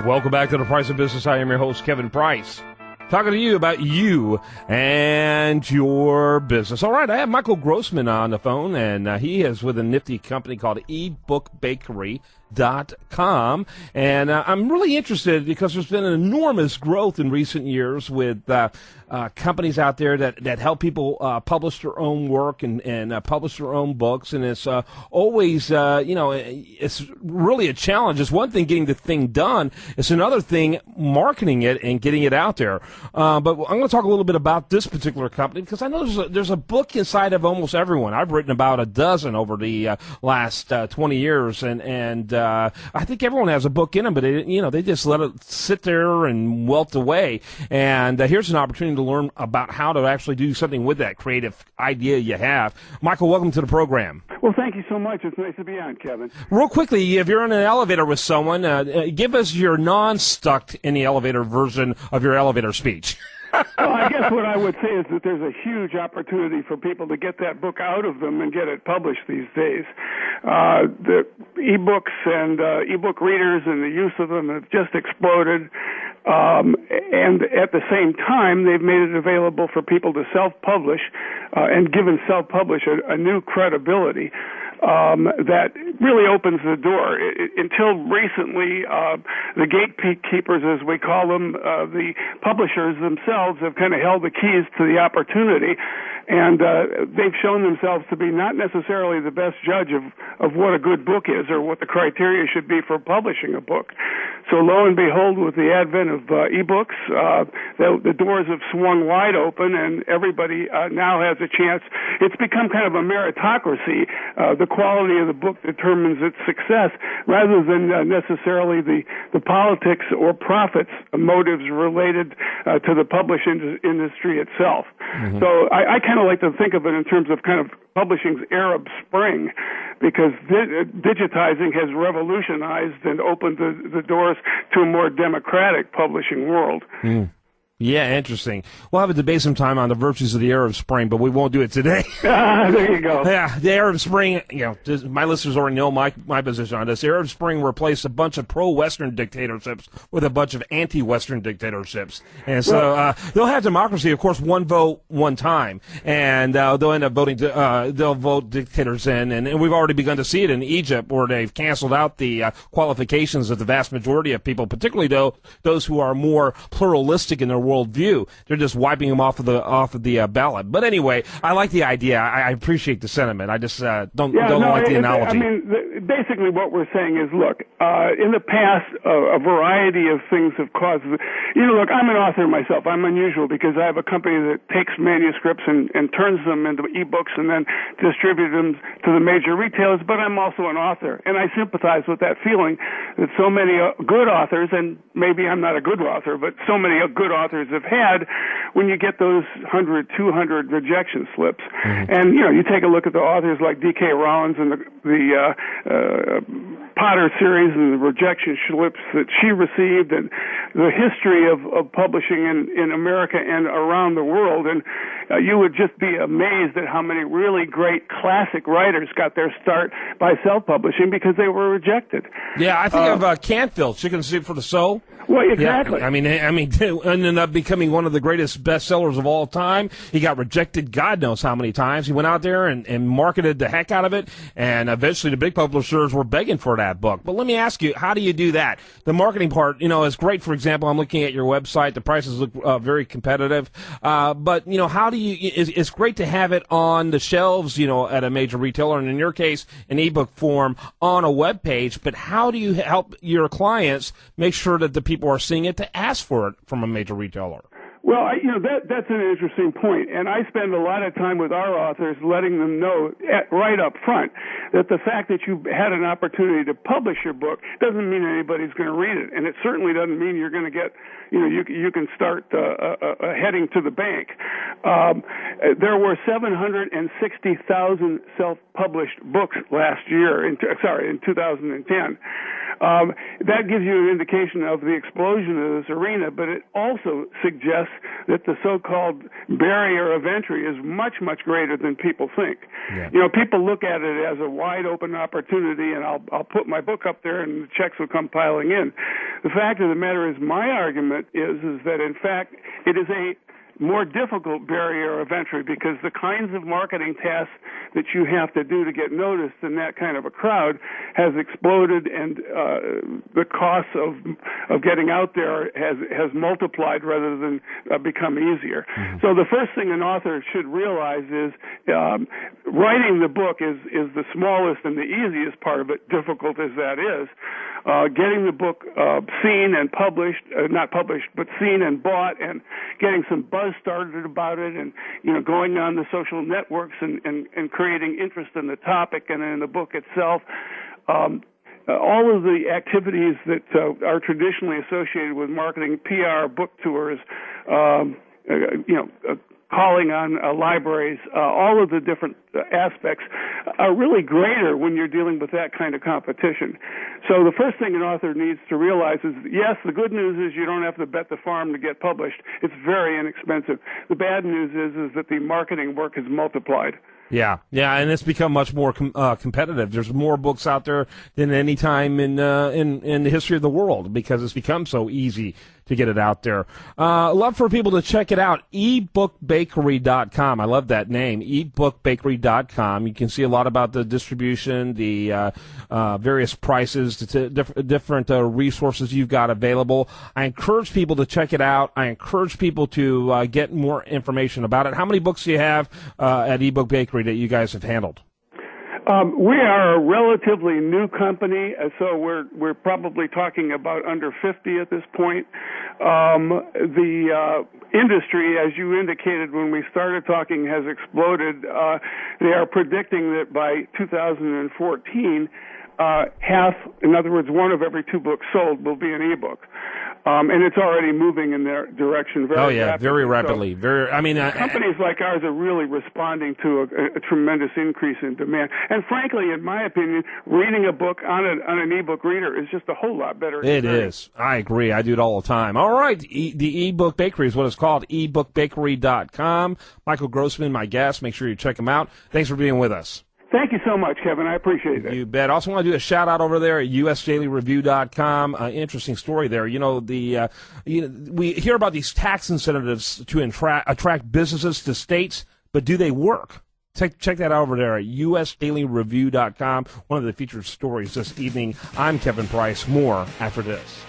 Welcome back to The Price of Business. I am your host, Kevin Price, talking to you about you and your business. All right, I have Michael Grossman on the phone, and he is with a nifty company called ebookbakery.com. And I'm really interested because there's been an enormous growth in recent years with companies out there that help people publish their own work and publish their own books. And it's always, it's really a challenge. It's one thing getting the thing done. It's another thing marketing it and getting it out there. But I'm going to talk a little bit about this particular company because I know there's a book inside of almost everyone. I've written about a dozen over the last 20 years, and I think everyone has a book in them, but they just let it sit there and wilt away. And here's an opportunity to learn about how to actually do something with that creative idea you have. Michael, welcome to the program. Well, thank you so much. It's nice to be on, Kevin. Real quickly, if you're in an elevator with someone, give us your non-stuck in the elevator version of your elevator speech. Well, I guess what I would say is that there's a huge opportunity for people to get that book out of them and get it published these days. The e-books and e-book readers and the use of them have just exploded. And at the same time, they've made it available for people to self-publish and given self-publish a new credibility that really opens the door. Until recently, the gatekeepers, as we call them, the publishers themselves have kind of held the keys to the opportunity, and they've shown themselves to be not necessarily the best judge of what a good book is or what the criteria should be for publishing a book. So lo and behold, with the advent of e-books, the doors have swung wide open, and everybody now has a chance. It's become kind of a meritocracy. The quality of the book determines its success rather than necessarily the politics or profits motives related to the publishing industry itself. Mm-hmm. So I kind of like to think of it in terms of kind of publishing's Arab Spring, because digitizing has revolutionized and opened the doors to a more democratic publishing world. Mm. Yeah, interesting. We'll have a debate sometime on the virtues of the Arab Spring, but we won't do it today. There you go. Yeah, the Arab Spring, my listeners already know my position on this. The Arab Spring replaced a bunch of pro-Western dictatorships with a bunch of anti-Western dictatorships. And so they'll have democracy, of course, one vote, one time. And they'll end up voting, they'll vote dictators in. And we've already begun to see it in Egypt, where they've canceled out the qualifications of the vast majority of people, particularly those who are more pluralistic in their worldview. They're just wiping them off of the ballot. But anyway, I like the idea. I appreciate the sentiment. I just don't like the analogy. I mean, basically what we're saying is, look, in the past, a variety of things have caused. Look, I'm an author myself. I'm unusual because I have a company that takes manuscripts and turns them into e-books and then distributes them to the major retailers. But I'm also an author, and I sympathize with that feeling that so many good authors, and maybe I'm not a good author, but so many good authors have had when you get those 100, 200 rejection slips. Mm-hmm. And, you take a look at the authors like D.K. Rollins and the Potter series and the rejection slips that she received, and the history of publishing in America and around the world. And you would just be amazed at how many really great classic writers got their start by self-publishing because they were rejected. Yeah, I think of Canfield, Chicken Soup for the Soul. Well, exactly. Yeah, I mean, ended up becoming one of the greatest bestsellers of all time. He got rejected God knows how many times. He went out there and marketed the heck out of it, and eventually the big publishers were begging for that book. But let me ask you, how do you do that? The marketing part, is great. For example, I'm looking at your website. The prices look very competitive. But, how do you, it's great to have it on the shelves, at a major retailer, and in your case, an ebook form on a web page. But how do you help your clients make sure that the people are seeing it to ask for it from a major retailer? Well, that's an interesting point, and I spend a lot of time with our authors letting them know right up front that the fact that you had an opportunity to publish your book doesn't mean anybody's going to read it, and it certainly doesn't mean you're going to get, you can start heading to the bank. There were 760,000 self-published books last year, in 2010. That gives you an indication of the explosion of this arena, but it also suggests that the so-called barrier of entry is much, much greater than people think. Yeah. People look at it as a wide-open opportunity, and I'll put my book up there and the checks will come piling in. The fact of the matter is, my argument is that, in fact, it is a more difficult barrier of entry because the kinds of marketing tasks that you have to do to get noticed in that kind of a crowd has exploded, and the cost of getting out there has multiplied rather than become easier. Mm-hmm. So the first thing an author should realize is writing the book is the smallest and the easiest part of it, difficult as that is. Getting the book seen and published, not published, but seen and bought, and getting some buzz started about it, and going on the social networks and creating interest in the topic and in the book itself. All of the activities that are traditionally associated with marketing, PR, book tours, calling on libraries, all of the different aspects are really greater when you're dealing with that kind of competition. So the first thing an author needs to realize is, yes, the good news is you don't have to bet the farm to get published. It's very inexpensive. The bad news is that the marketing work has multiplied. Yeah, and it's become much more competitive. There's more books out there than any time in the history of the world because it's become so easy to get it out there. Love for people to check it out, ebookbakery.com. I love that name, ebookbakery.com. You can see a lot about the distribution, the various prices, different resources you've got available. I encourage people to check it out. I encourage people to get more information about it. How many books do you have at eBook Bakery that you guys have handled? We are a relatively new company, so we're probably talking about under 50 at this point. The industry, as you indicated when we started talking, has exploded. They are predicting that by 2014, half, in other words, one of every two books sold will be an ebook. And it's already moving in their direction very rapidly. Very rapidly. So, companies like ours are really responding to a tremendous increase in demand. And frankly, in my opinion, reading a book on an ebook reader is just a whole lot better. It is. I agree. I do it all the time. All right. The eBook Bakery is what it's called, ebookbakery.com. Michael Grossman, my guest. Make sure you check him out. Thanks for being with us. Thank you so much, Kevin. I appreciate it. You bet. Also want to do a shout-out over there at usdailyreview.com. Interesting story there. We hear about these tax incentives to attract businesses to states, but do they work? Check that out over there at usdailyreview.com. One of the featured stories this evening. I'm Kevin Price. More after this.